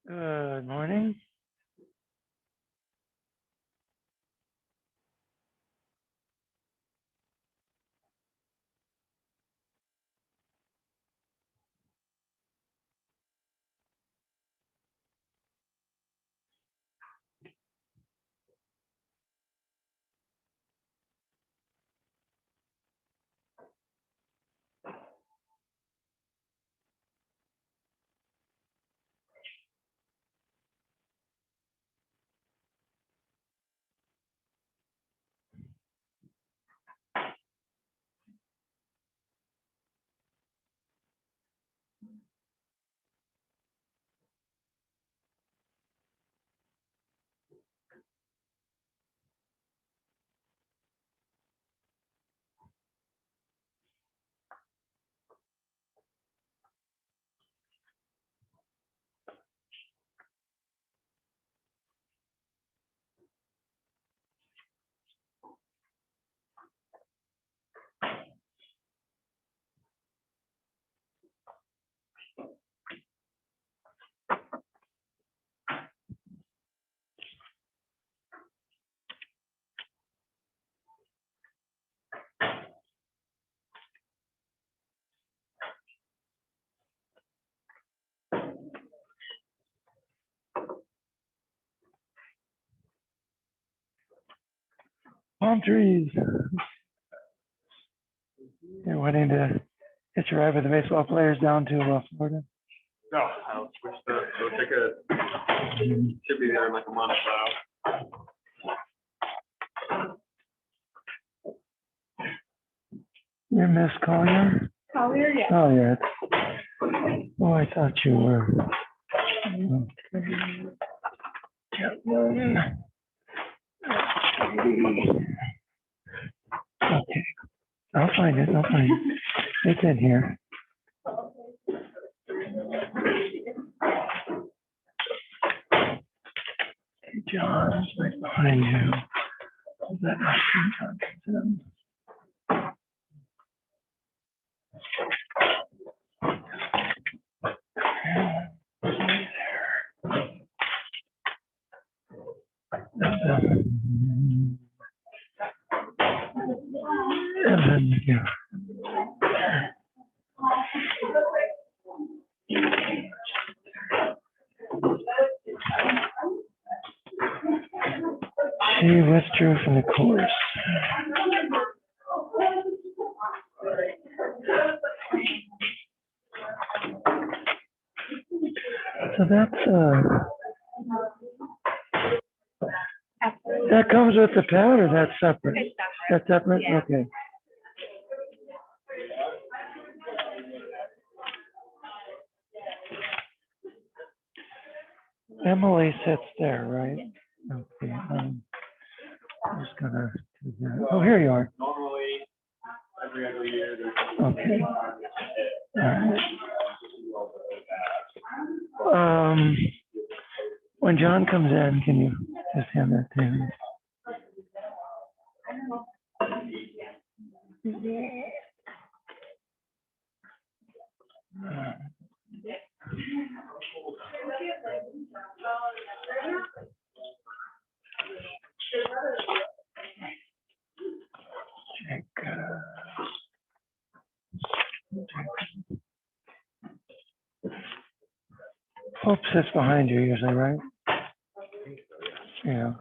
Good morning. Palm trees. You're waiting to hitch a ride with the baseball players down to Florida. No, I'll switch the ticket. Should be there in like a month. You're Miss Collier? Collier, yeah. Oh, yeah. Oh, I thought you were. Okay. I'll find it. It's in here. Hey, John's right behind you. That John comes in. Evan, yeah. She withdrew from the course. So that comes with the pad, or that's separate? That's separate? Yeah. Okay. Emily sits there, right? Okay. I'm just gonna do that. Oh, here you are. Normally, every other year, there's. Okay. All right. When John comes in, can you just hand that to him? Check. Hope sits behind you usually, right? Yeah.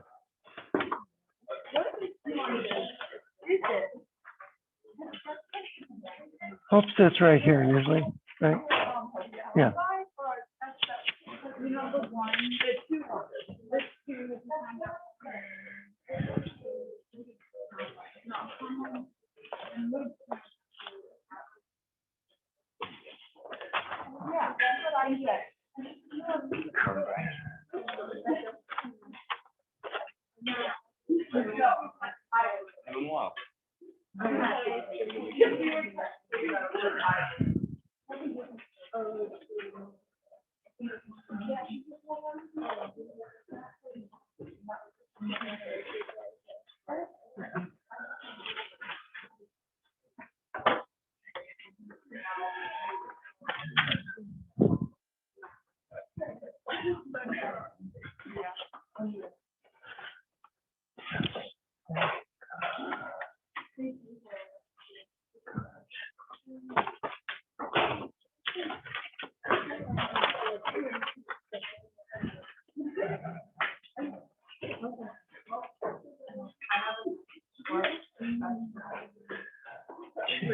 Hope sits right here usually, right? Yeah. Did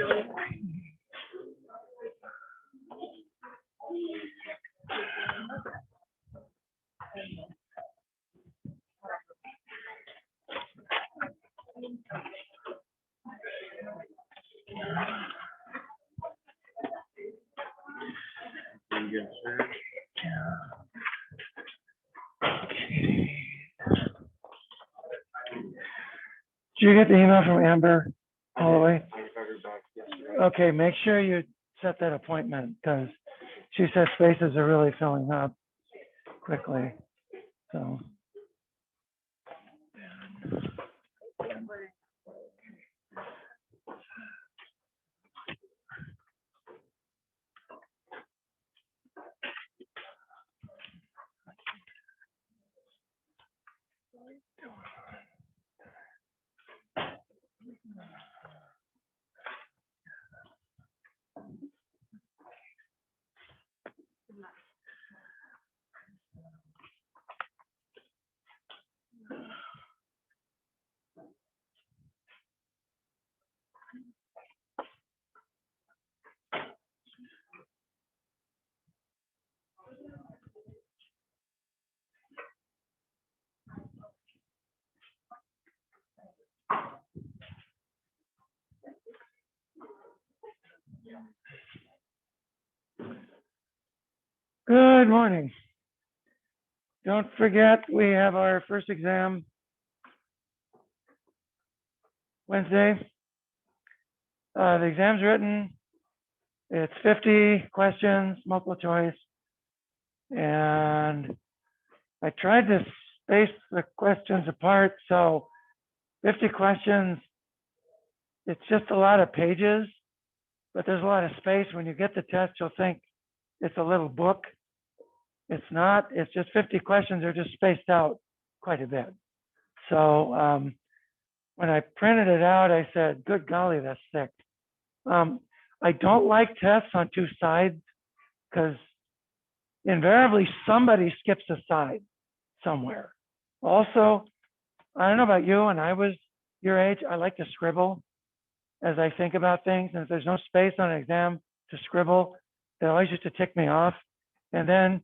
you get the email from Amber all the way? Okay, make sure you set that appointment because she said spaces are really filling up quickly. So. Good morning. Don't forget, we have our first exam Wednesday. The exam's written. It's 50 questions, multiple choice. And I tried to space the questions apart. So 50 questions, it's just a lot of pages, but there's a lot of space. When you get the test, you'll think it's a little book. It's not, it's just 50 questions are just spaced out quite a bit. So when I printed it out, I said, good golly, that's thick. I don't like tests on two sides because invariably somebody skips a side somewhere. Also, I don't know about you, when I was your age, I like to scribble as I think about things. And if there's no space on an exam to scribble, it always used to tick me off. And then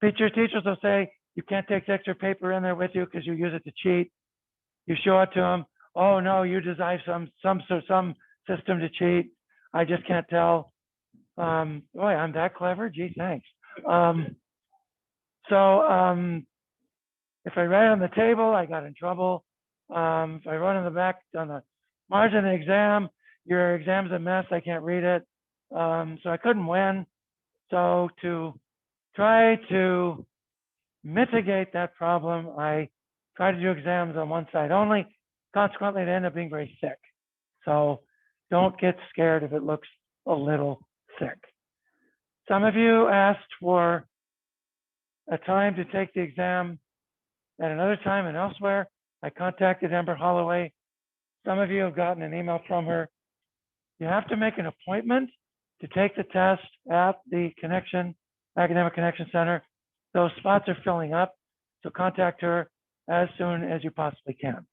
teachers will say, you can't take extra paper in there with you because you use it to cheat. You show it to them. Oh no, you design some system to cheat. I just can't tell. Boy, I'm that clever. Gee, thanks. If I write on the table, I got in trouble. If I write on the back on the margin of the exam, your exam's a mess. I can't read it. So I couldn't win. So to try to mitigate that problem, I try to do exams on one side only. Consequently, they end up being very thick. So don't get scared if it looks a little thick. Some of you asked for a time to take the exam at another time and elsewhere. I contacted Amber Holloway. Some of you have gotten an email from her. You have to make an appointment to take the test at the Academic Connection Center. Those spots are filling up, so contact her as soon as you possibly can.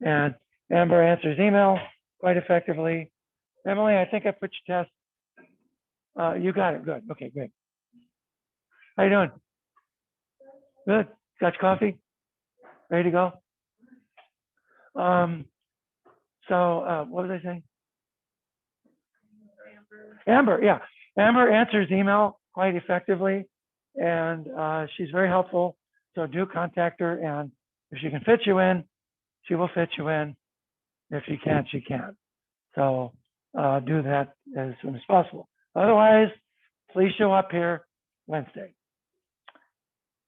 And Amber answers email quite effectively. Emily, I think I put your test. You got it, good, okay, great. How you doing? Good, got your coffee? Ready to go? What was I saying? Amber, yeah. Amber answers email quite effectively, and she's very helpful. So do contact her, and if she can fit you in, she will fit you in. If she can't, she can't. So do that as soon as possible. Otherwise, please show up here Wednesday.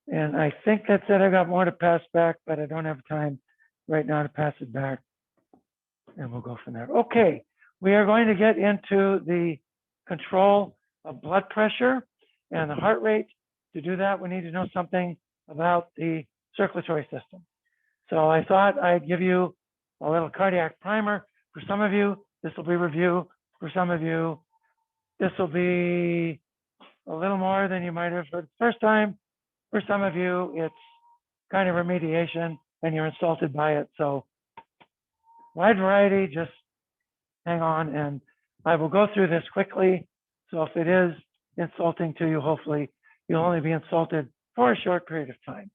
And I think that's it. I got more to pass back, but I don't have time right now to pass it back. And we'll go from there. Okay, we are going to get into the control of blood pressure and the heart rate. To do that, we need to know something about the circulatory system. So I thought I'd give you a little cardiac primer. For some of you, this will be review. For some of you, this will be a little more than you might have heard the first time. For some of you, it's kind of remediation and you're insulted by it. So wide variety, just hang on, and I will go through this quickly. So if it is insulting to you, hopefully you'll only be insulted for a short period of time.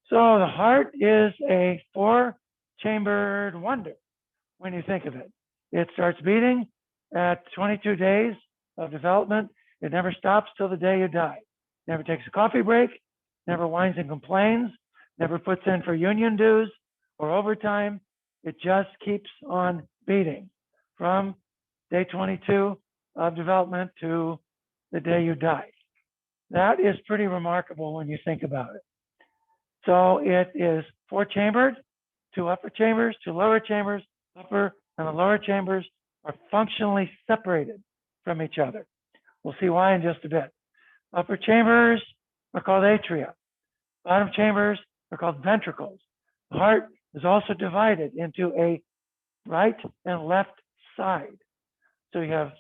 So the heart is a 4-chambered wonder when you think of it. It starts beating at 22 days of development. It never stops till the day you die. Never takes a coffee break, never whines and complains, never puts in for union dues or overtime. It just keeps on beating from day 22 of development to the day you die. That is pretty remarkable when you think about it. So it is 4-chambered, 2 upper chambers, 2 lower chambers. Upper and the lower chambers are functionally separated from each other. We'll see why in just a bit. Upper chambers are called atria. Bottom chambers are called ventricles. The heart is also divided into a right and left side. So you have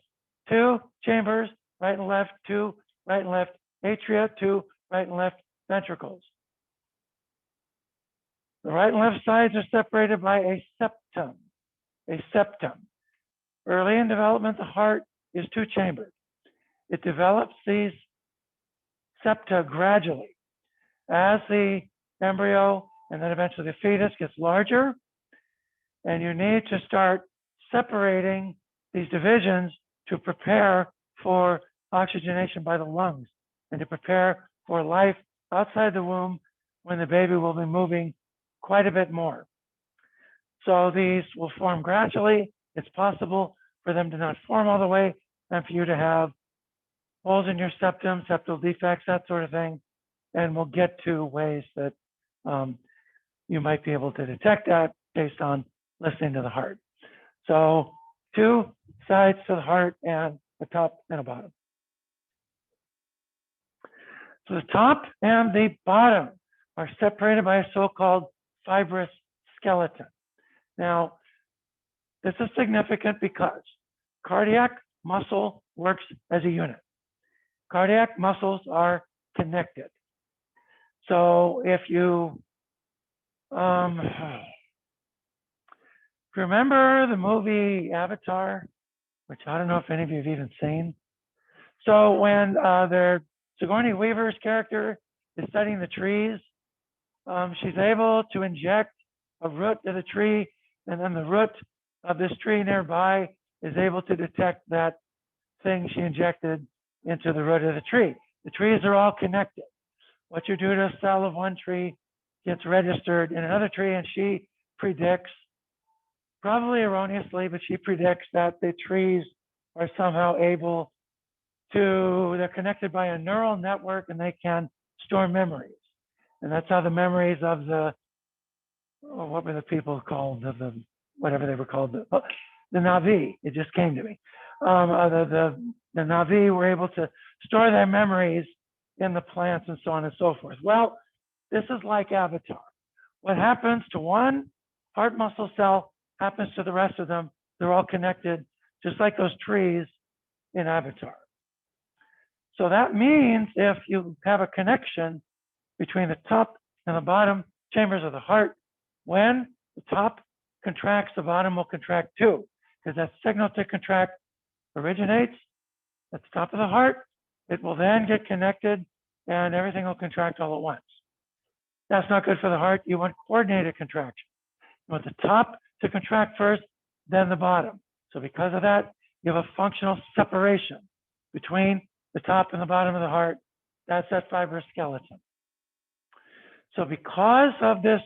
2 chambers, right and left, 2 right and left atria, 2 right and left ventricles. The right and left sides are separated by a septum. A septum. Early in development, the heart is 2-chambered. It develops these septa gradually as the embryo and then eventually the fetus gets larger, and you need to start separating these divisions to prepare for oxygenation by the lungs and to prepare for life outside the womb when the baby will be moving quite a bit more. So these will form gradually. It's possible for them to not form all the way and for you to have holes in your septum, septal defects, that sort of thing. And we'll get to ways that you might be able to detect that based on listening to the heart. So 2 sides to the heart and a top and a bottom. So the top and the bottom are separated by a so-called fibrous skeleton. Now, this is significant because cardiac muscle works as a unit. Cardiac muscles are connected. So if you remember the movie Avatar, which I don't know if any of you have even seen. So when Sigourney Weaver's character is studying the trees, she's able to inject a root to the tree, and then the root of this tree nearby is able to detect that thing she injected into the root of the tree. The trees are all connected. What you do to a cell of one tree gets registered in another tree, and she predicts, probably erroneously, but she predicts that the trees are somehow able to, they're connected by a neural network and they can store memories. And that's how the memories of the, what were the people called, whatever they were called, the Na'vi, it just came to me. The Na'vi were able to store their memories in the plants and so on and so forth. Well, this is like Avatar. What happens to one heart muscle cell happens to the rest of them. They're all connected, just like those trees in Avatar. So that means if you have a connection between the top and the bottom chambers of the heart, when the top contracts, the bottom will contract too, because that signal to contract originates at the top of the heart. It will then get connected and everything will contract all at once. That's not good for the heart. You want coordinated contraction. You want the top to contract first, then the bottom. So because of that, you have a functional separation between the top and the bottom of the heart. That's that fibrous skeleton. So because of this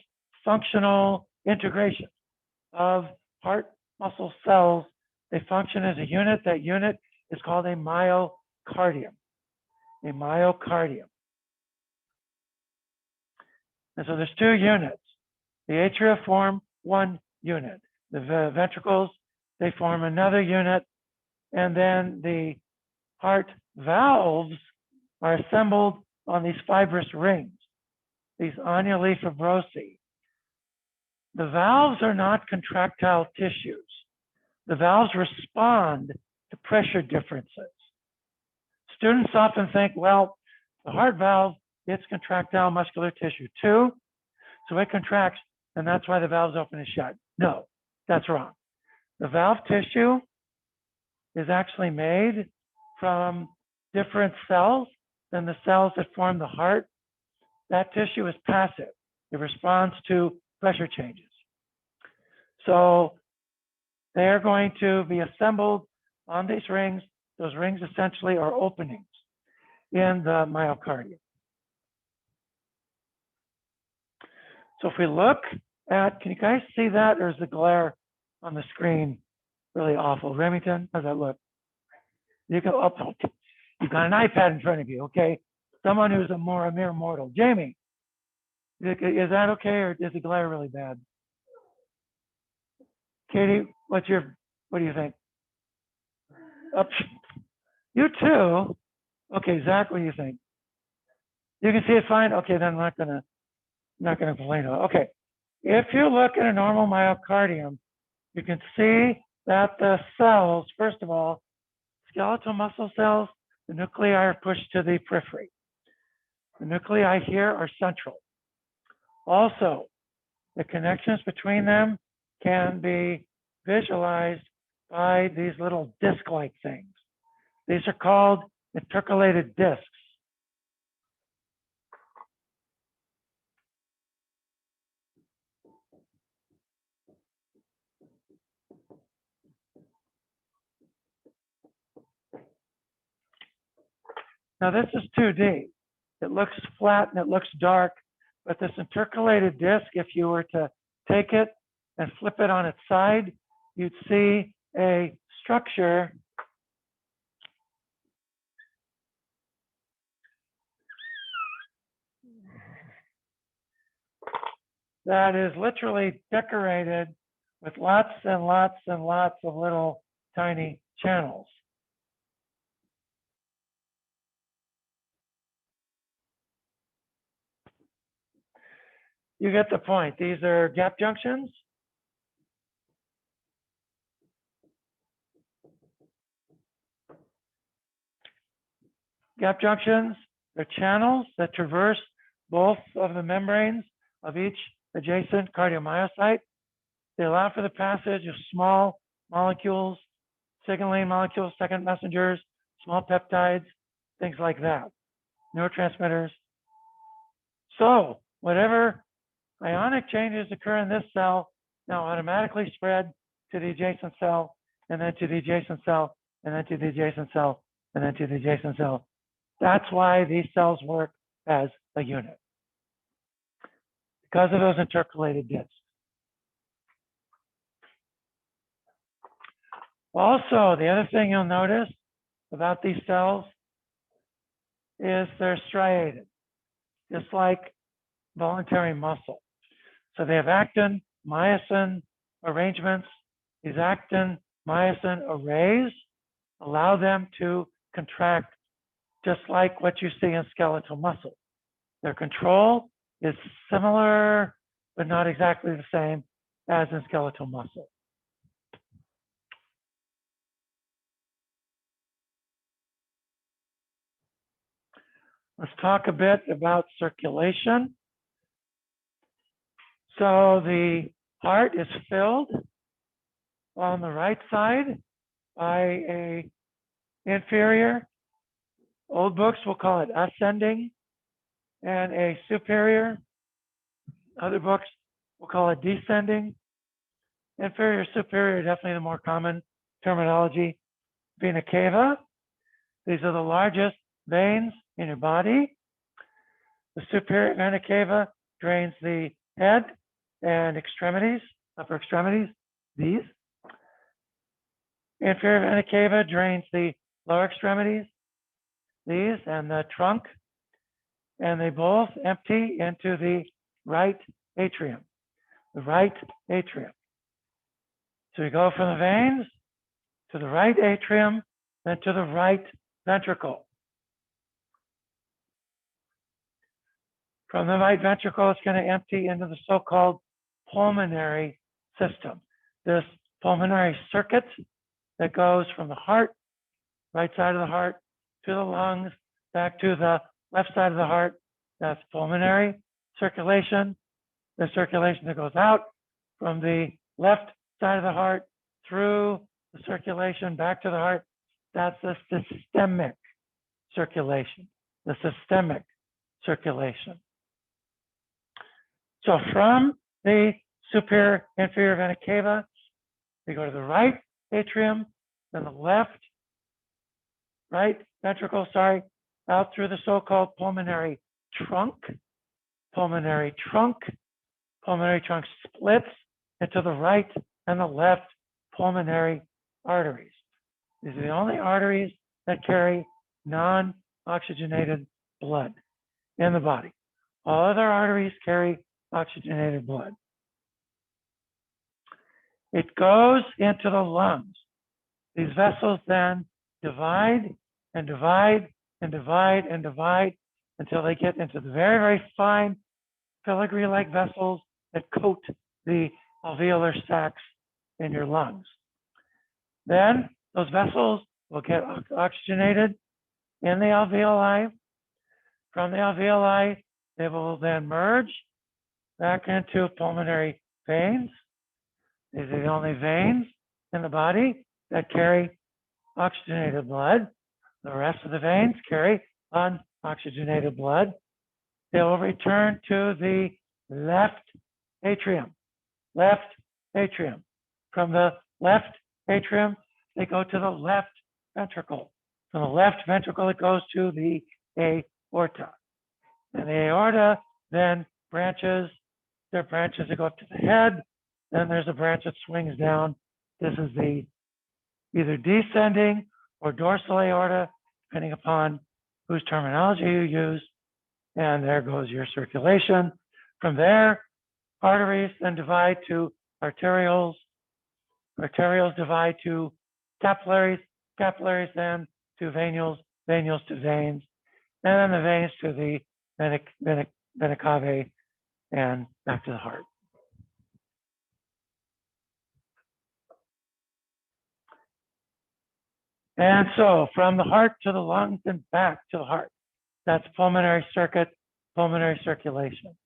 functional integration of heart muscle cells, they function as a unit. That unit is called a myocardium. A myocardium. And so there's 2 units. The atria form one unit. The ventricles, they form another unit. And then the heart valves are assembled on these fibrous rings, these annuli fibrosi. The valves are not contractile tissues. The valves respond to pressure differences. Students often think, well, the heart valve, it's contractile muscular tissue too, so it contracts, and that's why the valves open and shut. No, that's wrong. The valve tissue is actually made from different cells than the cells that form the heart. That tissue is passive. It responds to pressure changes. So they're going to be assembled on these rings. Those rings essentially are openings in the myocardium. So if we look at, can you guys see that, or is the glare on the screen really awful? Remington, how's that look? You can, oh, you've got an iPad in front of you, okay? Someone who's a mere mortal. Jamie, is that okay, or is the glare really bad? Katie, what do you think? Up, you too? Okay, Zach, what do you think? You can see it fine? Okay, then I'm not gonna complain about it. Okay, if you look at a normal myocardium, you can see that the cells, first of all, skeletal muscle cells, the nuclei are pushed to the periphery. The nuclei here are central. Also, the connections between them can be visualized by these little disc-like things. These are called intercalated discs. Now this is 2D. It looks flat and it looks dark, but this intercalated disc, if you were to take it and flip it on its side, you'd see a structure that is literally decorated with lots and lots and lots of little tiny channels. You get the point. These are gap junctions. Gap junctions are channels that traverse both of the membranes of each adjacent cardiomyocyte. They allow for the passage of small molecules, signaling molecules, second messengers, small peptides, things like that, neurotransmitters. So whatever ionic changes occur in this cell now automatically spread to the adjacent cell, and then to the adjacent cell, and then to the adjacent cell, and then to the adjacent cell. That's why these cells work as a unit, because of those intercalated discs. Also, the other thing you'll notice about these cells is they're striated, just like voluntary muscle. So they have actin, myosin arrangements. These actin, myosin arrays allow them to contract just like what you see in skeletal muscle. Their control is similar, but not exactly the same as in skeletal muscle. Let's talk a bit about circulation. So the heart is filled on the right side by a inferior, old books will call it ascending, and a superior, other books will call it descending. Inferior, superior, definitely the more common terminology. Vena cava, these are the largest veins in your body. The superior vena cava drains the head and extremities, upper extremities, these. Inferior vena cava drains the lower extremities, these, and the trunk, and they both empty into the right atrium, the right atrium. So we go from the veins to the right atrium, then to the right ventricle. From the right ventricle, it's going to empty into the so-called pulmonary system. This pulmonary circuit that goes from the heart, right side of the heart, to the lungs, back to the left side of the heart. That's pulmonary circulation. The circulation that goes out from the left side of the heart through the circulation back to the heart. That's the systemic circulation, the systemic circulation. So from the superior inferior vena cava, we go to the right atrium, then the left, right ventricle, out through the so-called pulmonary trunk. Pulmonary trunk splits into the right and the left pulmonary arteries. These are the only arteries that carry non-oxygenated blood in the body. All other arteries carry oxygenated blood. It goes into the lungs. These vessels then divide and divide and divide and divide until they get into the very, very fine filigree-like vessels that coat the alveolar sacs in your lungs. Then those vessels will get oxygenated in the alveoli. From the alveoli, they will then merge back into pulmonary veins. These are the only veins in the body that carry oxygenated blood. The rest of the veins carry unoxygenated blood. They will return to the left atrium. From the left atrium, they go to the left ventricle. From the left ventricle, it goes to the aorta. And the aorta then branches. There are branches that go up to the head. Then there's a branch that swings down. This is the either descending or dorsal aorta, depending upon whose terminology you use. And there goes your circulation. From there, arteries then divide to arterioles. Arterioles divide to capillaries. Capillaries then to venules. Venules to veins. And then the veins to the vena cava and back to the heart. And so from the heart to the lungs and back to the heart. That's pulmonary circuit, pulmonary circulation.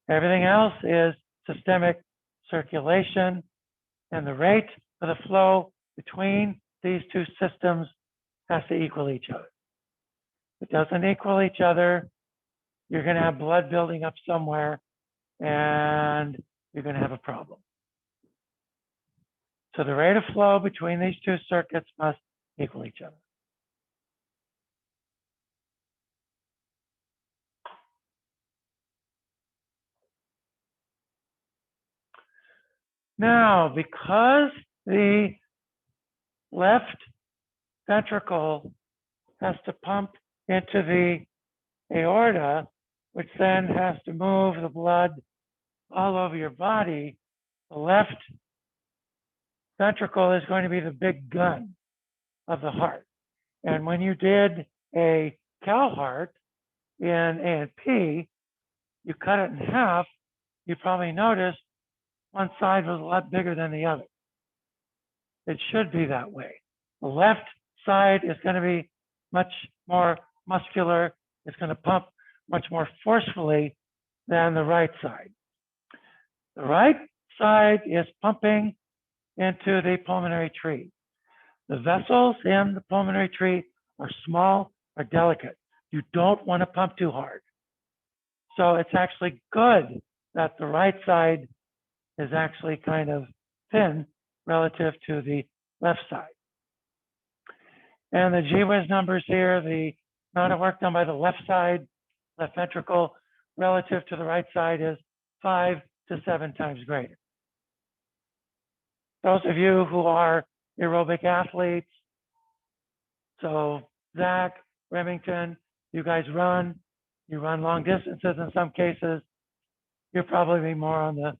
Everything else is systemic circulation, and the rate of the flow between these two systems has to equal each other. If it doesn't equal each other, you're going to have blood building up somewhere, and you're going to have a problem. So the rate of flow between these two circuits must equal each other. Now, because the left ventricle has to pump into the aorta, which then has to move the blood all over your body, the left ventricle is going to be the big gun of the heart. And when you did a cow heart in A&P, you cut it in half, you probably noticed one side was a lot bigger than the other. It should be that way. The left side is going to be much more muscular. It's going to pump much more forcefully than the right side. The right side is pumping into the pulmonary tree. The vessels in the pulmonary tree are small, are delicate. You don't want to pump too hard. So it's actually good that the right side is actually kind of thin relative to the left side. And the G-Whiz numbers here, the amount of work done by the left side, left ventricle, relative to the right side is 5 to 7 times greater. Those of you who are aerobic athletes, so Zach, Remington, you guys run, you run long distances in some cases, you'll probably be more on the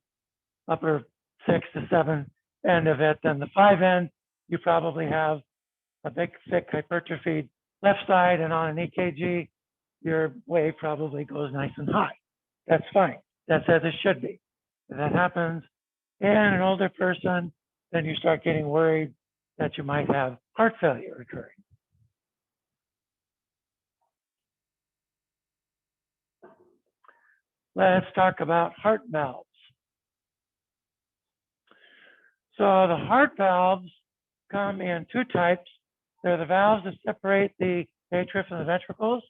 upper 6 to 7 end of it than the 5 end. You probably have a big, thick hypertrophied left side, and on an EKG, your wave probably goes nice and high. That's fine. That's as it should be. If that happens in an older person, then you start getting worried that you might have heart failure occurring. Let's talk about heart valves. So the heart valves come in two types. They're the valves that separate the atria from the ventricles.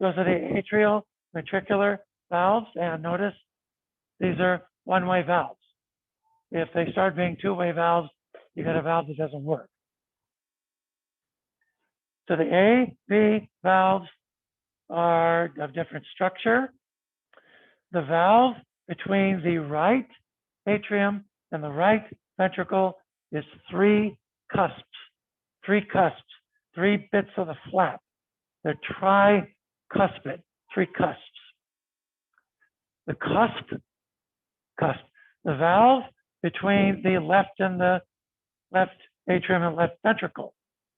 Those are the atrial ventricular valves. And notice these are one-way valves. If they start being two-way valves, you get a valve that doesn't work. So the AV valves are of different structure. The valve between the right atrium and the right ventricle is three cusps, three bits of the flap. They're tricuspid, three cusps. The the valve between the left and the left atrium and left ventricle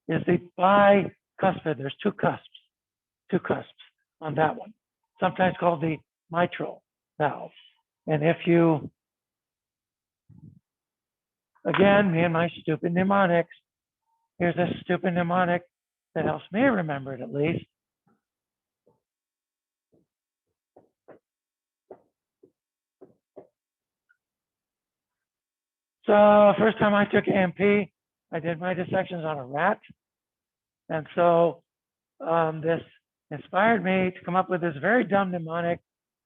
is the bicuspid. There's two cusps on that one, sometimes called the mitral valve. And if you, again, me and my stupid mnemonics, here's a stupid mnemonic that helps me remember it at least. So first time I took AMP, I did my dissections on a rat. And so this inspired me to come up with this very dumb mnemonic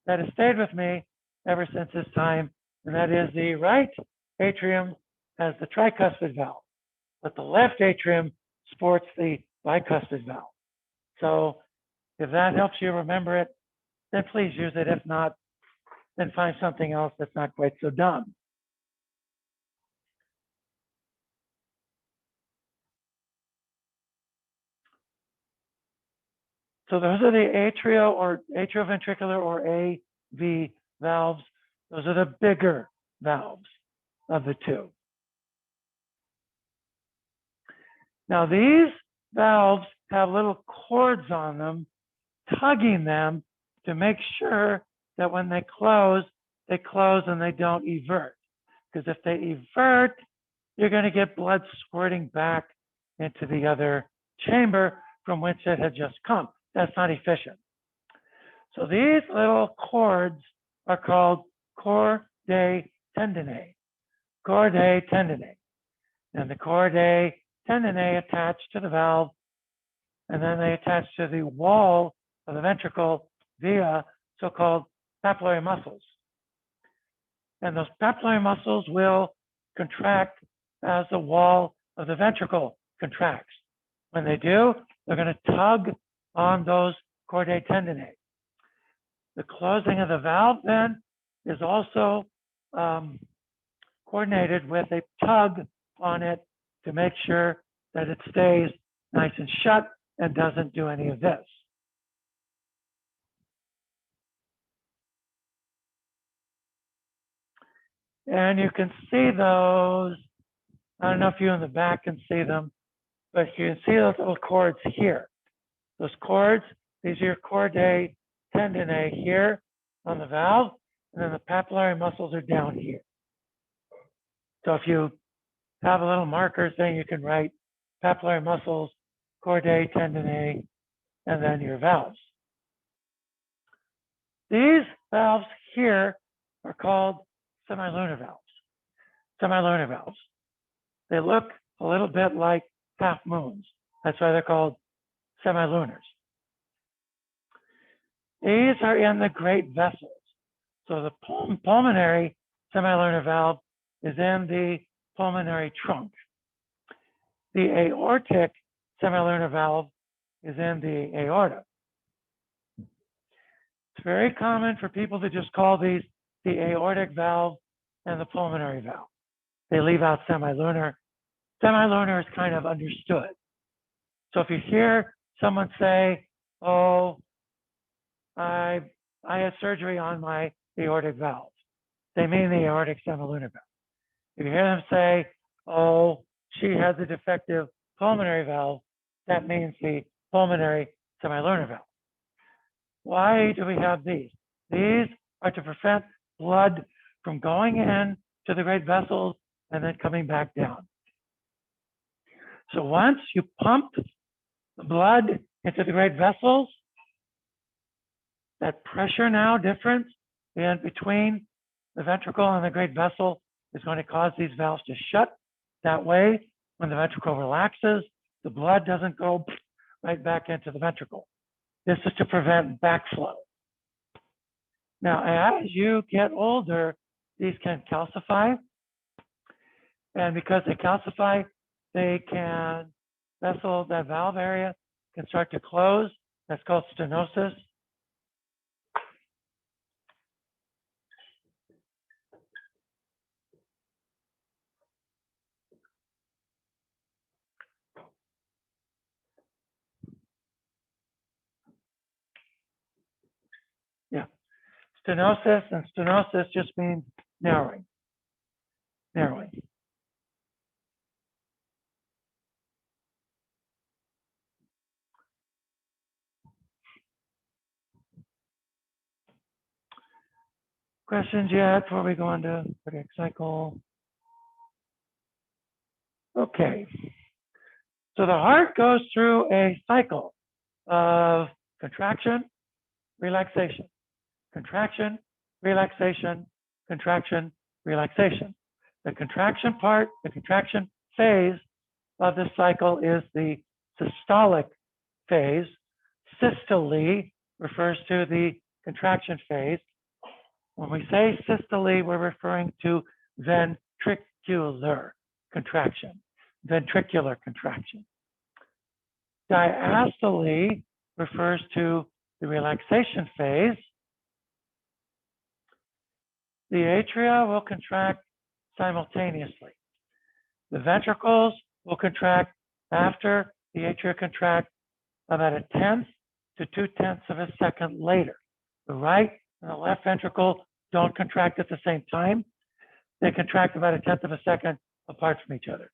that has stayed with me ever since this time. And that is the right atrium has the tricuspid valve, but the left atrium sports the bicuspid valve. So if that helps you remember it, then please use it. If not, then find something else that's not quite so dumb. So those are the atrioventricular or AV valves. Those are the bigger valves of the two. Now these valves have little cords on them, tugging them to make sure that when they close and they don't evert. Because if they evert, you're going to get blood squirting back into the other chamber from which it had just come. That's not efficient. So these little cords are called chordae tendineae. Chordae tendineae. And the chordae tendineae attach to the valve, and then they attach to the wall of the ventricle via so-called papillary muscles. And those papillary muscles will contract as the wall of the ventricle contracts. When they do, they're going to tug on those chordae tendineae. The closing of the valve then is also coordinated with a tug on it to make sure that it stays nice and shut and doesn't do any of this. And you can see those, I don't know if you in the back can see them, but you can see those little cords here. Those cords, these are your chordae tendineae here on the valve, and then the papillary muscles are down here. So if you have a little marker thing, you can write papillary muscles, chordae tendineae, and then your valves. These valves here are called semilunar valves. Semilunar valves. They look a little bit like half moons. That's why they're called semilunars. These are in the great vessels. So the pulmonary semilunar valve is in the pulmonary trunk. The aortic semilunar valve is in the aorta. It's very common for people to just call these the aortic valve and the pulmonary valve. They leave out semilunar. Semilunar is kind of understood. So if you hear someone say, oh, I had surgery on my aortic valve, they mean the aortic semilunar valve. If you hear them say, oh, she has a defective pulmonary valve, that means the pulmonary semilunar valve. Why do we have these? These are to prevent blood from going in to the great vessels and then coming back down. So once you pump the blood into the great vessels, that pressure now difference in between the ventricle and the great vessel is going to cause these valves to shut. That way, when the ventricle relaxes, the blood doesn't go right back into the ventricle. This is to prevent backflow. Now, as you get older, these can calcify. And because they calcify, they can, that valve area can start to close. That's called stenosis. Yeah, stenosis, and stenosis just means narrowing, narrowing. Questions yet before we go on to cardiac cycle? Okay. So the heart goes through a cycle of contraction, relaxation, contraction, relaxation, contraction, relaxation. The contraction part, the contraction phase of this cycle is the systolic phase. Systole refers to the contraction phase. When we say systole, we're referring to ventricular contraction, ventricular contraction. Diastole refers to the relaxation phase. The atria will contract simultaneously. The ventricles will contract after the atria contract about 1/10 to 2/10 of a second later. The right and the left ventricle don't contract at the same time. They contract about 1/10 of a second apart from each other.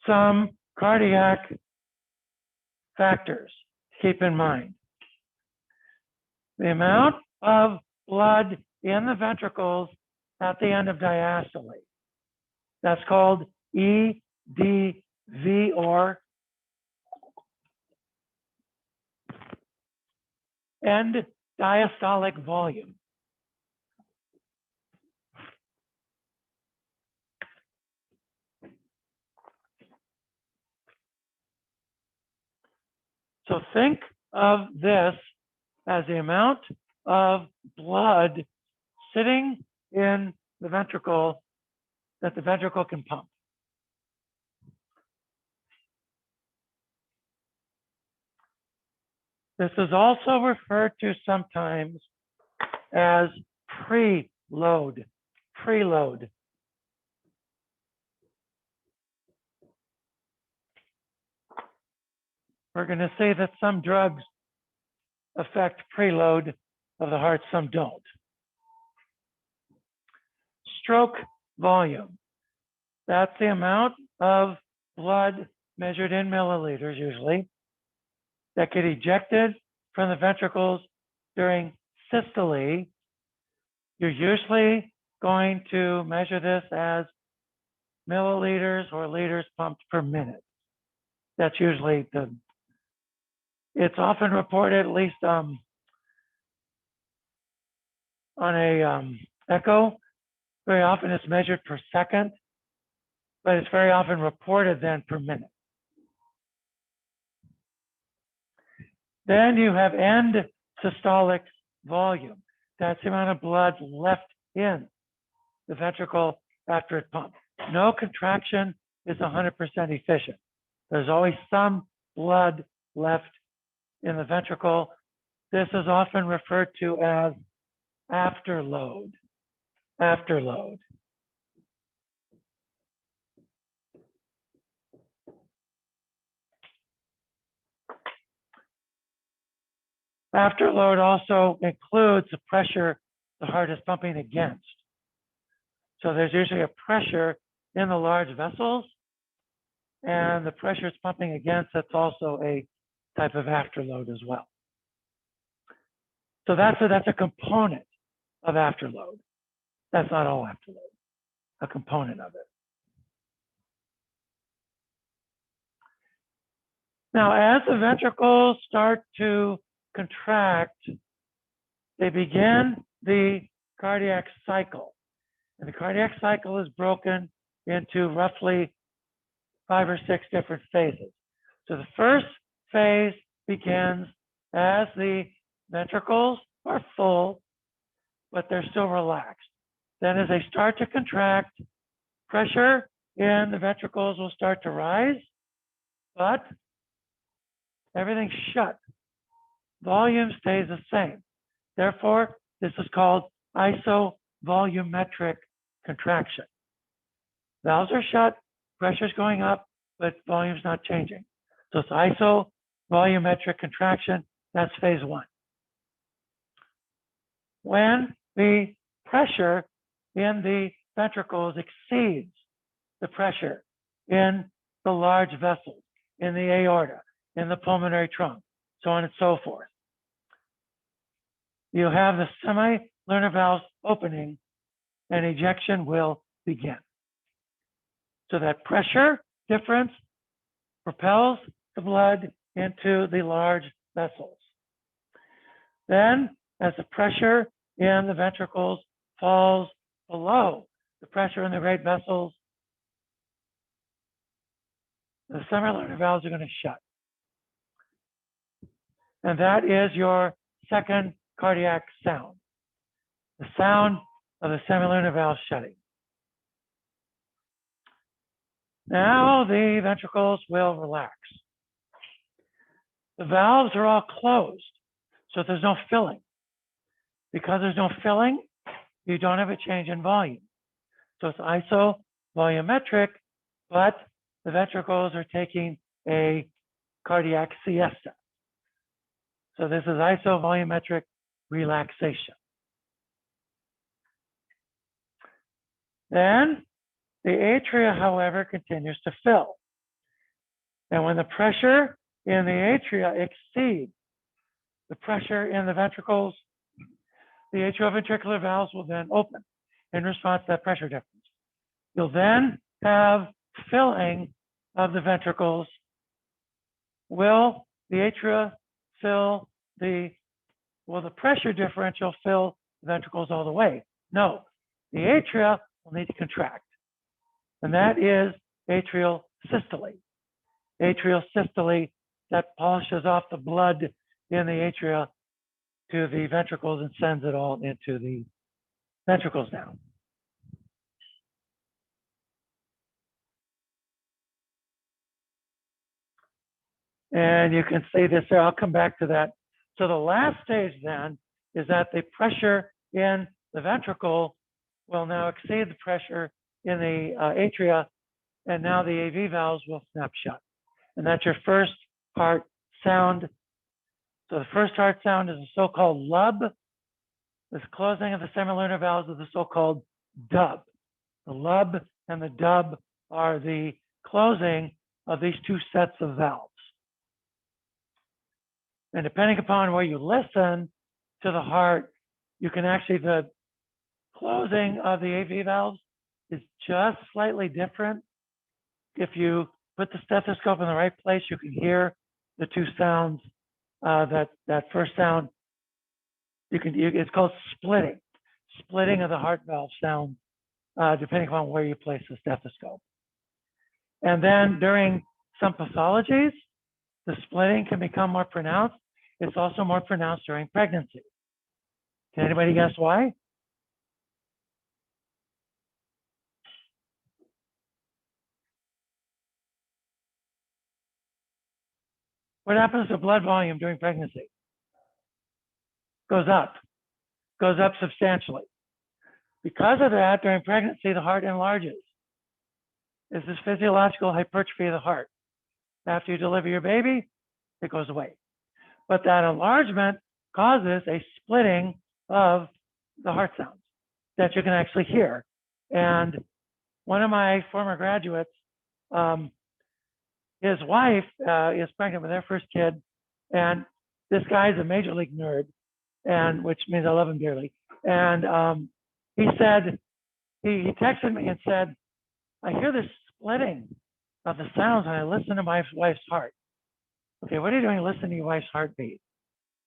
Some cardiac factors to keep in mind. The amount of blood in the ventricles at the end of diastole. That's called EDV, or end diastolic volume. So think of this as the amount of blood sitting in the ventricle that the ventricle can pump. This is also referred to sometimes as preload. Preload. We're going to say that some drugs affect preload of the heart, some don't. Stroke volume. That's the amount of blood measured in milliliters usually that get ejected from the ventricles during systole. You're usually going to measure this as milliliters or liters pumped per minute. That's usually it's often reported, at least on a echo, very often it's measured per second, but it's very often reported then per minute. Then you have end systolic volume. That's the amount of blood left in the ventricle after it pumps. No contraction is 100% efficient. There's always some blood left in the ventricle. This is often referred to as afterload. Afterload. Afterload also includes the pressure the heart is pumping against. So there's usually a pressure in the large vessels, and the pressure it's pumping against, that's also a type of afterload as well. So that's a component of afterload. That's not all afterload, a component of it. Now, as the ventricles start to contract, they begin the cardiac cycle. And the cardiac cycle is broken into roughly 5 or 6 different phases. So the first phase begins as the ventricles are full, but they're still relaxed. Then as they start to contract, pressure in the ventricles will start to rise, but everything's shut. Volume stays the same. Therefore, this is called isovolumetric contraction. Valves are shut, pressure's going up, but volume's not changing. So it's isovolumetric contraction. That's phase 1. When the pressure in the ventricles exceeds the pressure in the large vessels, in the aorta, in the pulmonary trunk, so on and so forth, you have the semilunar valves opening and ejection will begin. So that pressure difference propels the blood into the large vessels. Then, as the pressure in the ventricles falls below the pressure in the great vessels, the semilunar valves are going to shut. And that is your second cardiac sound, the sound of the semilunar valves shutting. Now the ventricles will relax. The valves are all closed, so there's no filling. Because there's no filling, you don't have a change in volume. So it's isovolumetric, but the ventricles are taking a cardiac siesta. So this is isovolumetric relaxation. Then the atria, however, continues to fill. And when the pressure in the atria exceeds the pressure in the ventricles, the atrioventricular valves will then open in response to that pressure difference. You'll then have filling of the ventricles. Will the atria fill will the pressure differential fill the ventricles all the way? No, the atria will need to contract. And that is atrial systole. Atrial systole that polishes off the blood in the atria to the ventricles and sends it all into the ventricles now. And you can see this there. I'll come back to that. So the last stage then is that the pressure in the ventricle will now exceed the pressure in the atria, and now the AV valves will snap shut. And that's your first heart sound. So the first heart sound is a so-called lub. This closing of the semilunar valves is the so-called dub. The lub and the dub are the closing of these two sets of valves. And depending upon where you listen to the heart, you can actually, the closing of the AV valves is just slightly different. If you put the stethoscope in the right place, you can hear the two sounds. That first sound, it's called splitting. Splitting of the heart valve sound, depending upon where you place the stethoscope. And then during some pathologies, the splitting can become more pronounced. It's also more pronounced during pregnancy. Can anybody guess why? What happens to blood volume during pregnancy? Goes up substantially. Because of that, during pregnancy, the heart enlarges. This is physiological hypertrophy of the heart. After you deliver your baby, it goes away. But that enlargement causes a splitting of the heart sounds that you can actually hear. And one of my former graduates, his wife is pregnant with their first kid, and this guy's a major league nerd, and which means I love him dearly. And he said, he texted me and said, I hear this splitting of the sounds when I listen to my wife's heart. Okay, what are you doing listening to your wife's heartbeat?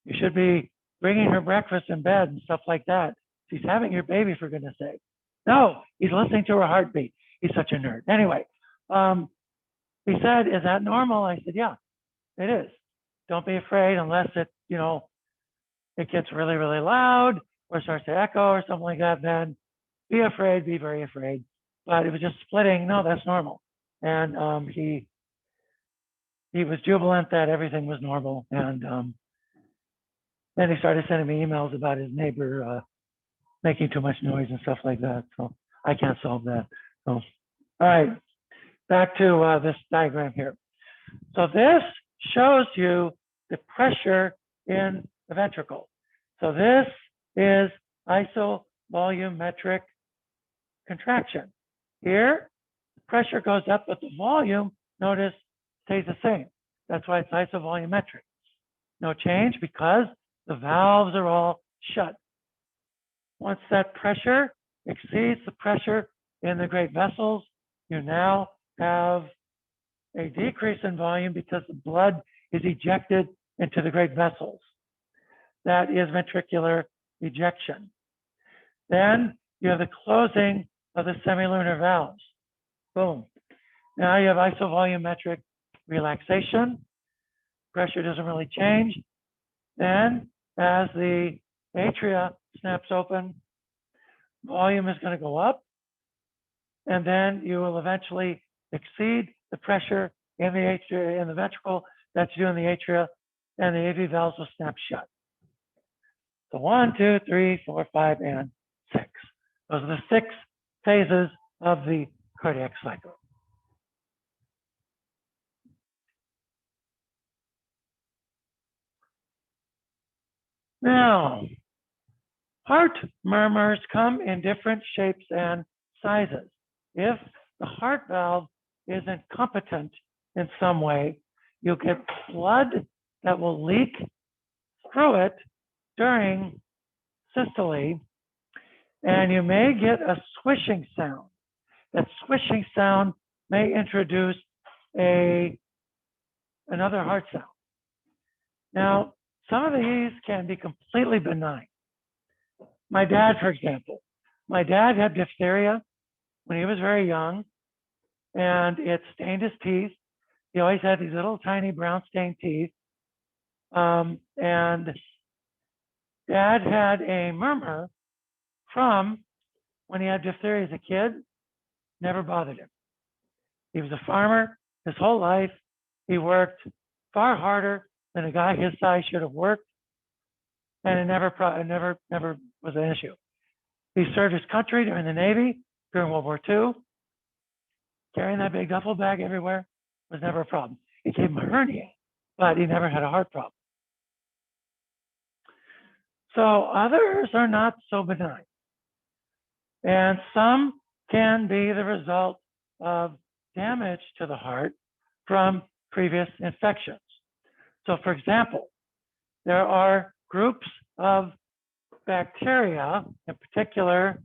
You should be bringing her breakfast in bed and stuff like that. She's having your baby, for goodness sake. No, he's listening to her heartbeat. He's such a nerd. Anyway, he said, is that normal? I said, yeah, it is. Don't be afraid unless it, it gets really, really loud or starts to echo or something like that, then be afraid, be very afraid. But it was just splitting. No, that's normal. And he was jubilant that everything was normal. And then he started sending me emails about his neighbor making too much noise and stuff like that. So I can't solve that. So, all right, back to this diagram here. So this shows you the pressure in the ventricle. So this is isovolumetric contraction. Here, the pressure goes up, but the volume, notice, stays the same. That's why it's isovolumetric. No change because the valves are all shut. Once that pressure exceeds the pressure in the great vessels, you now have a decrease in volume because the blood is ejected into the great vessels. That is ventricular ejection. Then you have the closing of the semilunar valves. Boom. Now you have isovolumetric relaxation. Pressure doesn't really change. Then as the atria snaps open, volume is going to go up. And then you will eventually exceed the pressure in the atria, in the ventricle that's due in the atria, and the AV valves will snap shut. So 1, 2, 3, 4, 5, and 6. Those are the 6 phases of the cardiac cycle. Now, heart murmurs come in different shapes and sizes. If the heart valve is incompetent in some way, you'll get blood that will leak through it during systole, and you may get a swishing sound. That swishing sound may introduce another heart sound. Now, some of these can be completely benign. My dad, for example, my dad had diphtheria when he was very young, and it stained his teeth. He always had these little tiny brown stained teeth. And Dad had a murmur from when he had diphtheria as a kid, never bothered him. He was a farmer his whole life. He worked far harder than a guy his size should have worked, and it never was an issue. He served his country during the Navy during World War II. Carrying that big duffel bag everywhere was never a problem. It gave him a hernia, but he never had a heart problem. So others are not so benign. And some can be the result of damage to the heart from previous infections. So for example, there are groups of bacteria, in particular,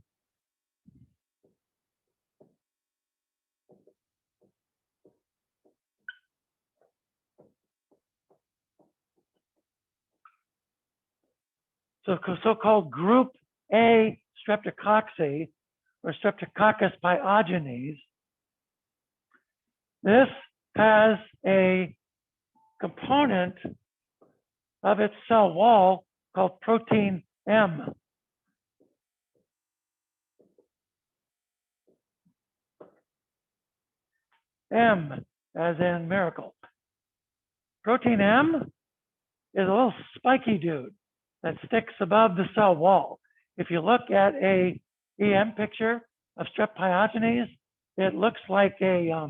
so-called group A streptococci or Streptococcus pyogenes. This has a component of its cell wall called protein M. M as in miracle. Protein M is a little spiky dude that sticks above the cell wall. If you look at a EM picture of Strep pyogenes, it looks like a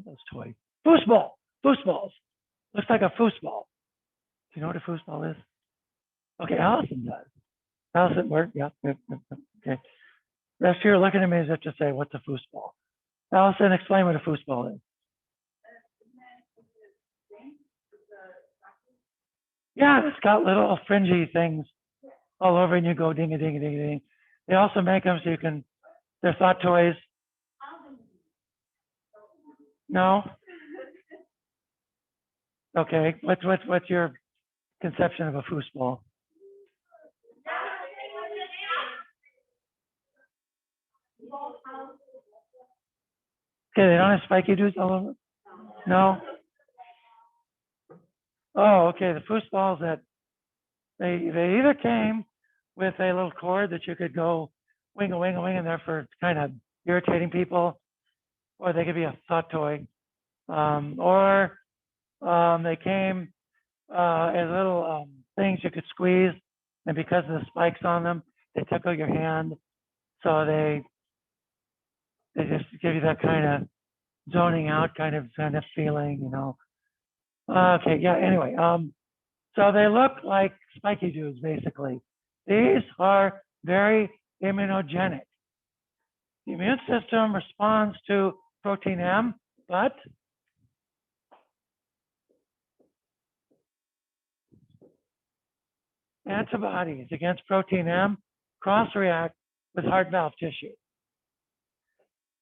those toy foosball. Foosballs. Looks like a foosball. Do you know what a foosball is? Okay, Allison does. Allison, where? Yeah. Okay. Rest of you are looking at me as if to say, "What's a foosball?" Allison, explain what a foosball is. Yeah, it's got little fringy things all over, and you go ding a ding a ding a ding. They also make them so you can. They're thought toys. No. Okay, what's your conception of a foosball? Okay, they don't have spiky dudes all over? No? Oh, okay, the foosballs that they either came with a little cord that you could go wing a wing a wing in there for kind of irritating people, or they could be a thought toy, or they came as little things you could squeeze, and because of the spikes on them, they tickle your hand, so they just give you that kind of zoning out kind of feeling, you know. Okay, yeah. Anyway, so they look like spiky dudes, basically. These are very immunogenic. The immune system responds to protein M, but antibodies against protein M cross-react with heart valve tissue.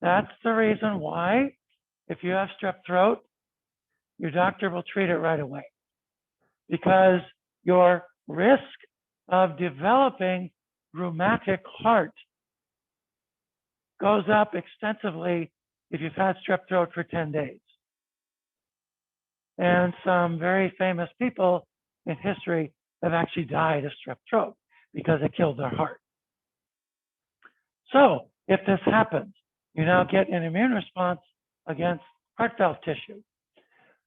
That's the reason why, if you have strep throat, your doctor will treat it right away, because your risk of developing rheumatic heart goes up extensively if you've had strep throat for 10 days. And some very famous people in history have actually died of strep throat because it killed their heart. So if this happens, you now get an immune response against heart valve tissue.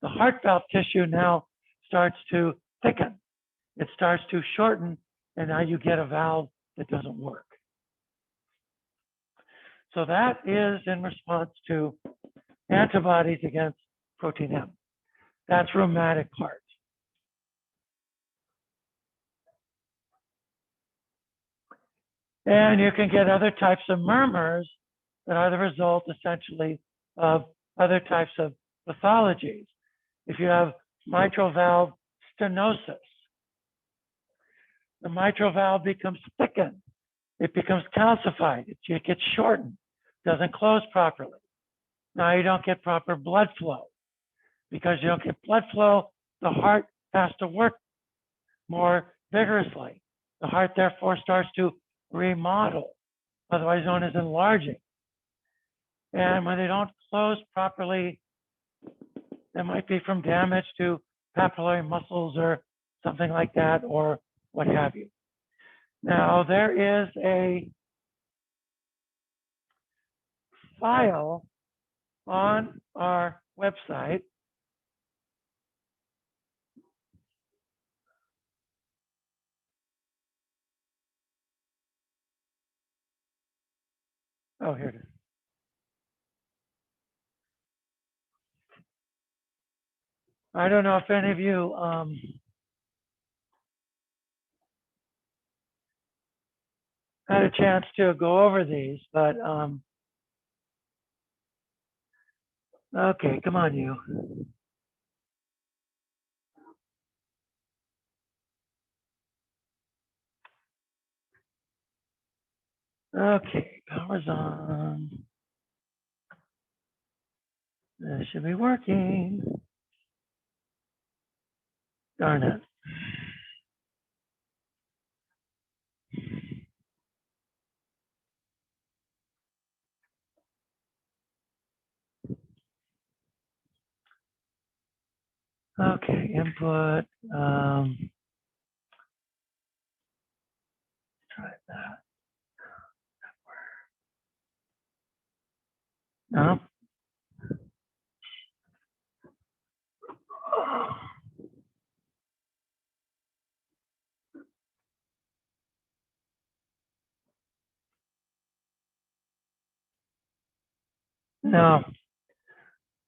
The heart valve tissue now starts to thicken. It starts to shorten, and now you get a valve that doesn't work. So that is in response to antibodies against protein M. That's rheumatic heart. And you can get other types of murmurs that are the result, essentially, of other types of pathologies. If you have mitral valve stenosis, the mitral valve becomes thickened. It becomes calcified. It gets shortened, doesn't close properly. Now you don't get proper blood flow. Because you don't get blood flow, the heart has to work more vigorously. The heart therefore starts to remodel, otherwise known as enlarging. And when they don't close properly, it might be from damage to papillary muscles or something like that, or what have you. Now, there is a file on our website . Oh, here it is. I don't know if any of you had a chance to go over these, but okay, come on, you. Okay, power's on. This should be working. Darn it. Okay, input. Try that. No. No.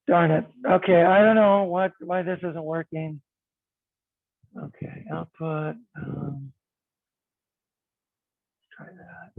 Darn it. Okay, I don't know why this isn't working. Okay, output. Try that.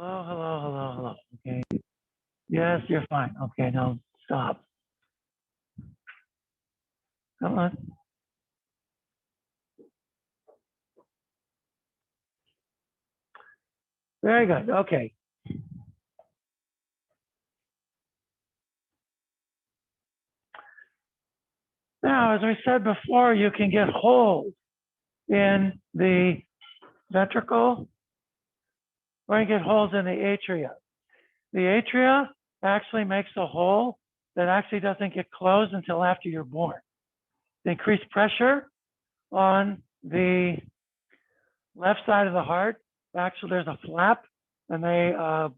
Hello, hello, hello, hello. Okay. Yes, you're fine. Okay, now stop. Come on. Very good. Okay. Now, as we said before, you can get holes in the ventricle or you get holes in the atria. The atria actually makes a hole that actually doesn't get closed until after you're born. The increased pressure on the left side of the heart, actually there's a flap and a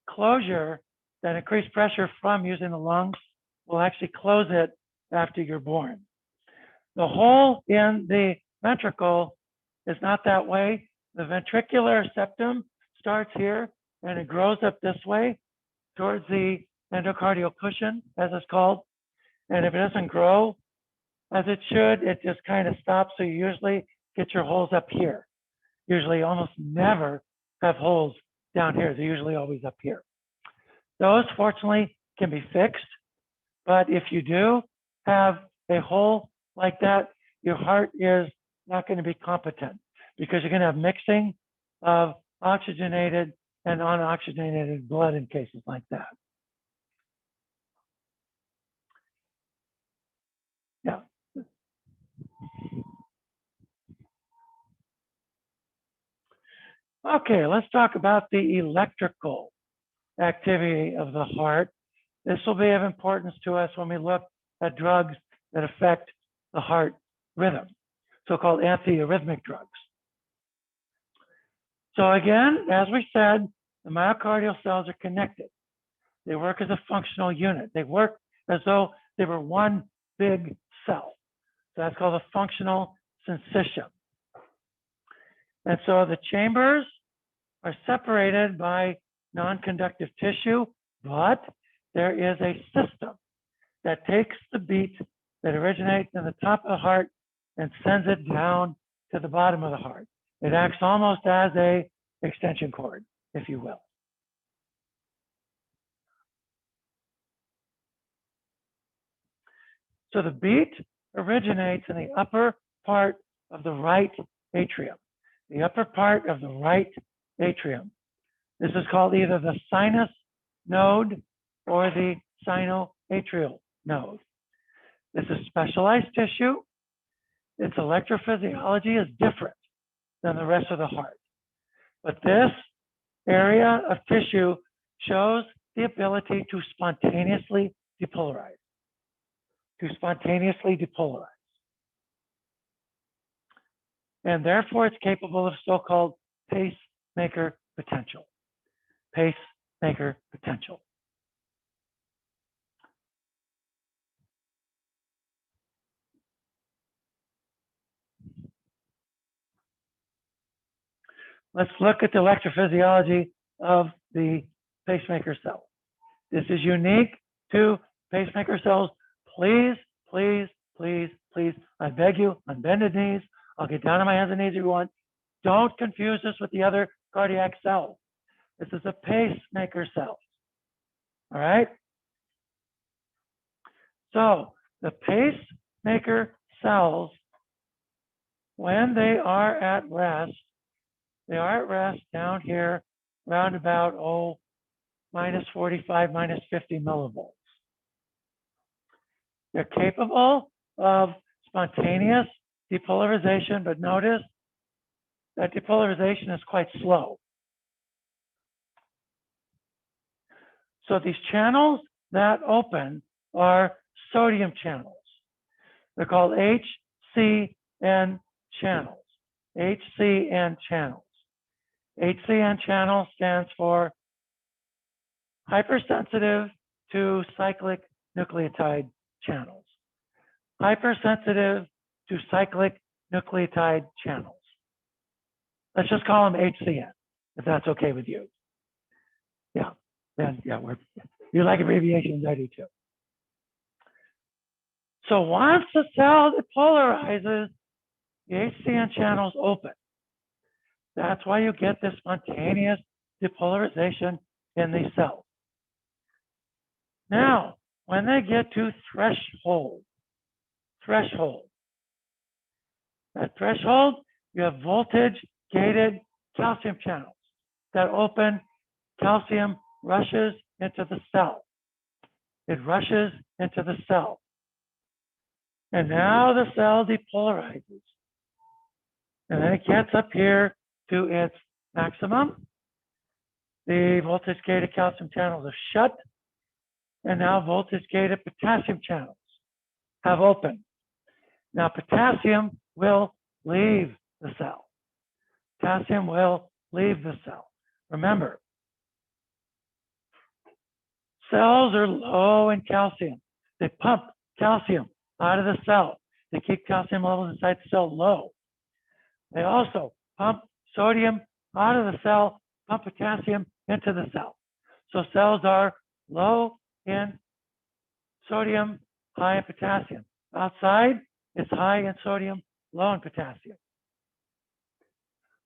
closure, that increased pressure from using the lungs will actually close it after you're born. The hole in the ventricle is not that way. The ventricular septum starts here and it grows up this way towards the endocardial cushion, as it's called. And if it doesn't grow as it should, it just kind of stops. So you usually get your holes up here. Usually almost never have holes down here. They're usually always up here. Those, fortunately, can be fixed. But if you do have a hole like that, your heart is not going to be competent because you're going to have mixing of oxygenated and unoxygenated blood in cases like that. Yeah. Okay, let's talk about the electrical activity of the heart. This will be of importance to us when we look at drugs that affect the heart rhythm, so-called antiarrhythmic drugs. So again, as we said, the myocardial cells are connected. They work as a functional unit. They work as though they were one big cell. So that's called a functional syncytium. And so the chambers are separated by non-conductive tissue, but there is a system that takes the beat that originates in the top of the heart and sends it down to the bottom of the heart. It acts almost as a extension cord, if you will. So the beat originates in the upper part of the right atrium. The upper part of the right atrium. This is called either the sinus node or the sinoatrial node. This is specialized tissue. Its electrophysiology is different than the rest of the heart. But this area of tissue shows the ability to spontaneously depolarize. And therefore, it's capable of so-called pacemaker potential. Pacemaker potential. Let's look at the electrophysiology of the pacemaker cell. This is unique to pacemaker cells. Please, please, please, please, I beg you, on bended knees, I'll get down on my hands and knees if you want. Don't confuse this with the other cardiac cells. This is a pacemaker cell. All right? So the pacemaker cells, when they are at rest down here around about, minus 45, minus 50 millivolts. They're capable of spontaneous depolarization, but notice that depolarization is quite slow. So these channels that open are sodium channels. They're called HCN channels. HCN channels. HCN channel stands for hypersensitive to cyclic nucleotide channels. Hypersensitive to cyclic nucleotide channels. Let's just call them HCN, if that's okay with you. Yeah, then yeah, you like abbreviations, I do too. So once the cell depolarizes, the HCN channels open. That's why you get this spontaneous depolarization in these cells. Now, when they get to threshold, at threshold, you have voltage-gated calcium channels that open. Calcium rushes into the cell. It rushes into the cell. And now the cell depolarizes. And then it gets up here to its maximum. The voltage-gated calcium channels are shut. And now voltage-gated potassium channels have opened. Now potassium will leave the cell. Potassium will leave the cell. Remember, cells are low in calcium. They pump calcium out of the cell. They keep calcium levels inside the cell low. They also pump sodium out of the cell, pump potassium into the cell. So cells are low in sodium, high in potassium. Outside, it's high in sodium, low in potassium.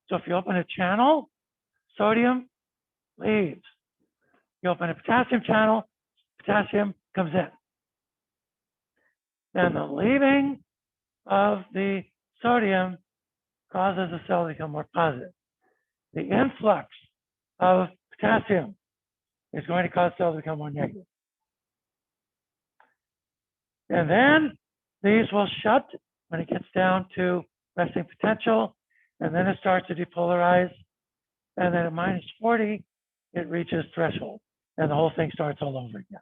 So if you open a channel, sodium leaves. You open a potassium channel, potassium comes in. And the leaving of the sodium causes the cell to become more positive. The influx of potassium is going to cause cells to become more negative. And then these will shut when it gets down to resting potential, and then it starts to depolarize. And then at minus 40, it reaches threshold, and the whole thing starts all over again.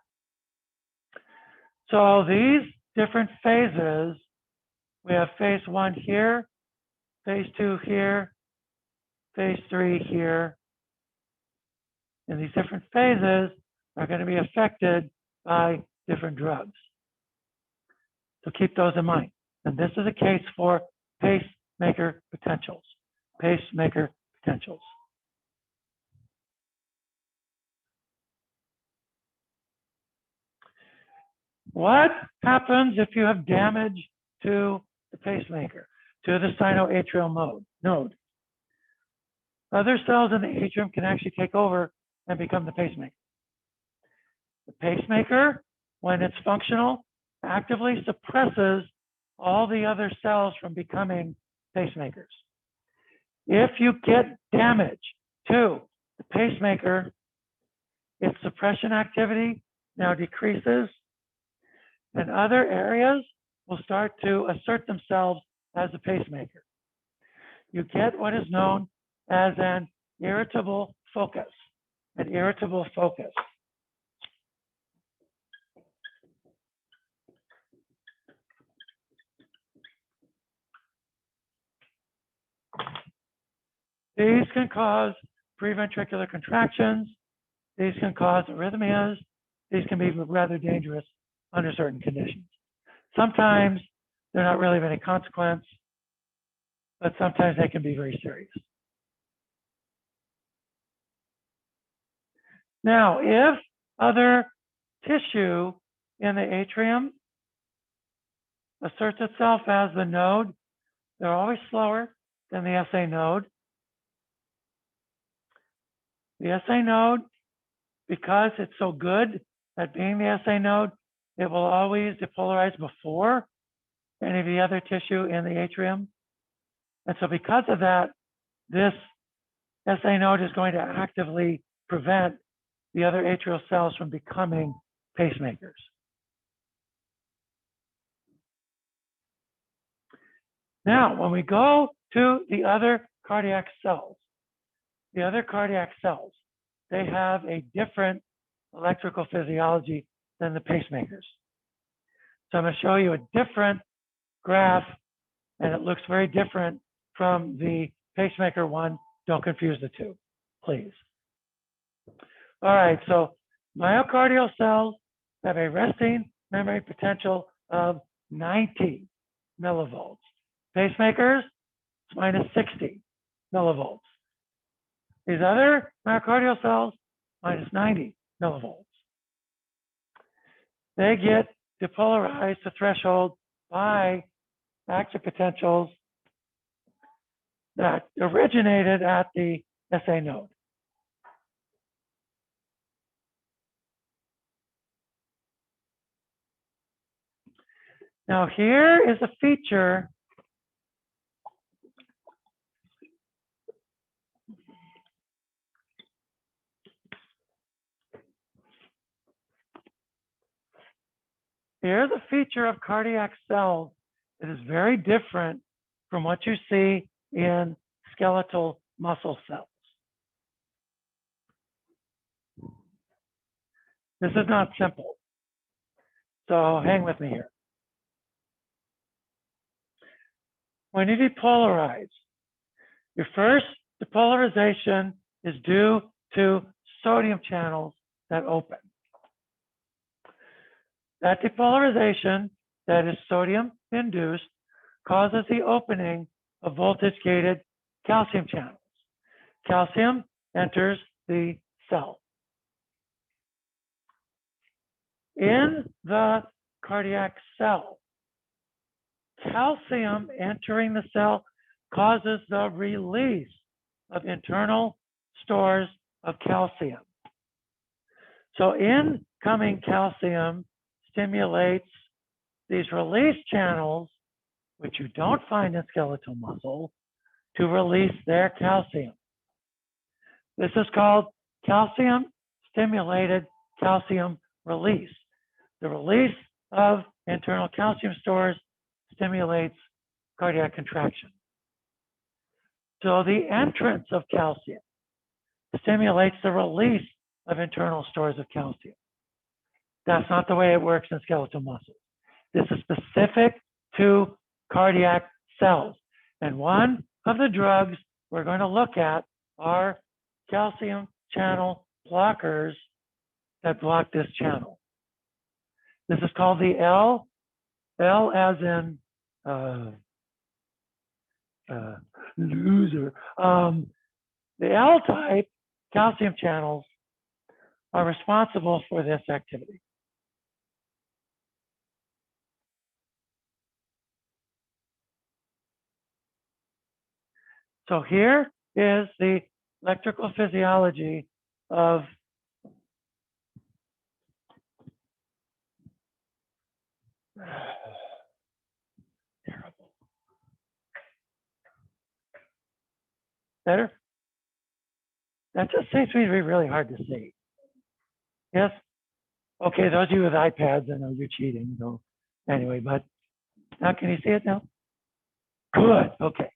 So these different phases, we have phase 1 here, phase 2 here, phase 3 here. And these different phases are going to be affected by different drugs. So keep those in mind. And this is a case for pacemaker potentials. Pacemaker potentials. What happens if you have damage to the pacemaker, to the sinoatrial node? Other cells in the atrium can actually take over and become the pacemaker. The pacemaker, when it's functional, actively suppresses all the other cells from becoming pacemakers. If you get damage to the pacemaker, its suppression activity now decreases, and other areas will start to assert themselves as a pacemaker. You get what is known as an irritable focus. An irritable focus. These can cause preventricular contractions. These can cause arrhythmias. These can be rather dangerous under certain conditions. Sometimes they're not really of any consequence, but sometimes they can be very serious. Now, if other tissue in the atrium asserts itself as the node, they're always slower than the SA node. The SA node, because it's so good at being the SA node, it will always depolarize before any of the other tissue in the atrium. And so because of that, this SA node is going to actively prevent the other atrial cells from becoming pacemakers. Now, when we go to the other cardiac cells, they have a different electrical physiology than the pacemakers. So I'm going to show you a different graph, and it looks very different from the pacemaker one. Don't confuse the two, please. All right, so myocardial cells have a resting memory potential of 90 millivolts. Pacemakers, it's minus 60 millivolts. These other myocardial cells, minus 90 millivolts. They get depolarized to threshold by active potentials that originated at the SA node. Now here is a feature of cardiac cells that is very different from what you see in skeletal muscle cells. This is not simple. So hang with me here. When you depolarize, your first depolarization is due to sodium channels that open. That depolarization that is sodium induced causes the opening of voltage-gated calcium channels. Calcium enters the cell. In the cardiac cell, calcium entering the cell causes the release of internal stores of calcium. So incoming calcium stimulates these release channels, which you don't find in skeletal muscle, to release their calcium. This is called calcium-stimulated calcium release. The release of internal calcium stores stimulates cardiac contraction. So the entrance of calcium stimulates the release of internal stores of calcium. That's not the way it works in skeletal muscles. This is specific to cardiac cells. And one of the drugs we're going to look at are calcium channel blockers that block this channel. This is called the L as in loser. The L type calcium channels are responsible for this activity. So here is the electrical physiology of terrible. Better? That just seems to be really hard to see. Yes? Okay, those of you with iPads, I know you're cheating. So anyway, but now can you see it now? Good, okay.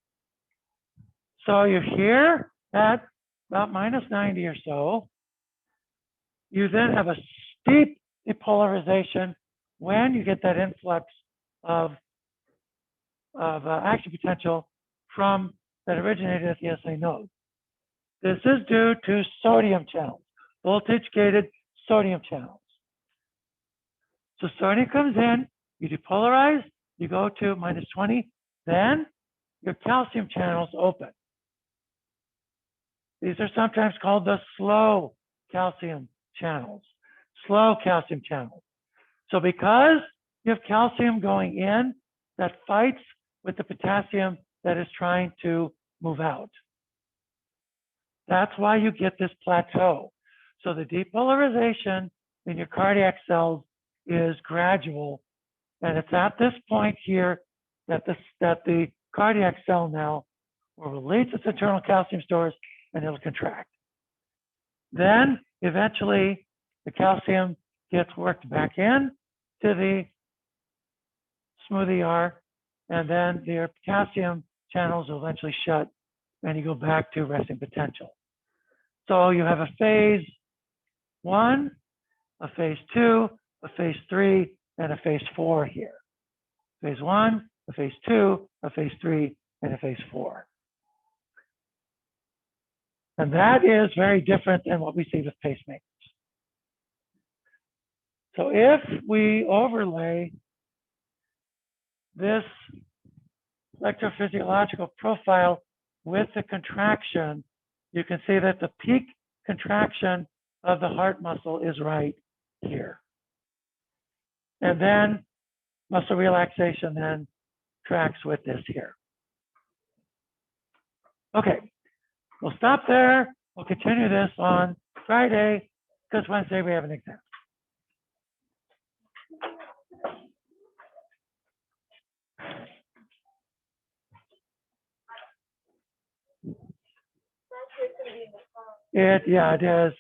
So you're here at about -90 or so. You then have a steep depolarization when you get that influx of action potential from that originated at the SA node. This is due to sodium channels, voltage-gated sodium channels. So sodium comes in, you depolarize, you go to -20, then your calcium channels open. These are sometimes called the slow calcium channels, slow calcium channels. So because you have calcium going in that fights with the potassium that is trying to move out. That's why you get this plateau. So the depolarization in your cardiac cells is gradual. And it's at this point here that the cardiac cell now will release its internal calcium stores and it'll contract. Then eventually the calcium gets worked back in to the smooth ER, and then your potassium channels will eventually shut and you go back to resting potential. So you have a phase 1, a phase 2, a phase 3, and a phase 4 here. Phase 1, a phase 2, a phase 3, and a phase 4. And that is very different than what we see with pacemakers. So if we overlay this electrophysiological profile with the contraction, you can see that the peak contraction of the heart muscle is right here. And then muscle relaxation then tracks with this here. Okay, we'll stop there. We'll continue this on Friday, because Wednesday we have an exam. Yeah, it is.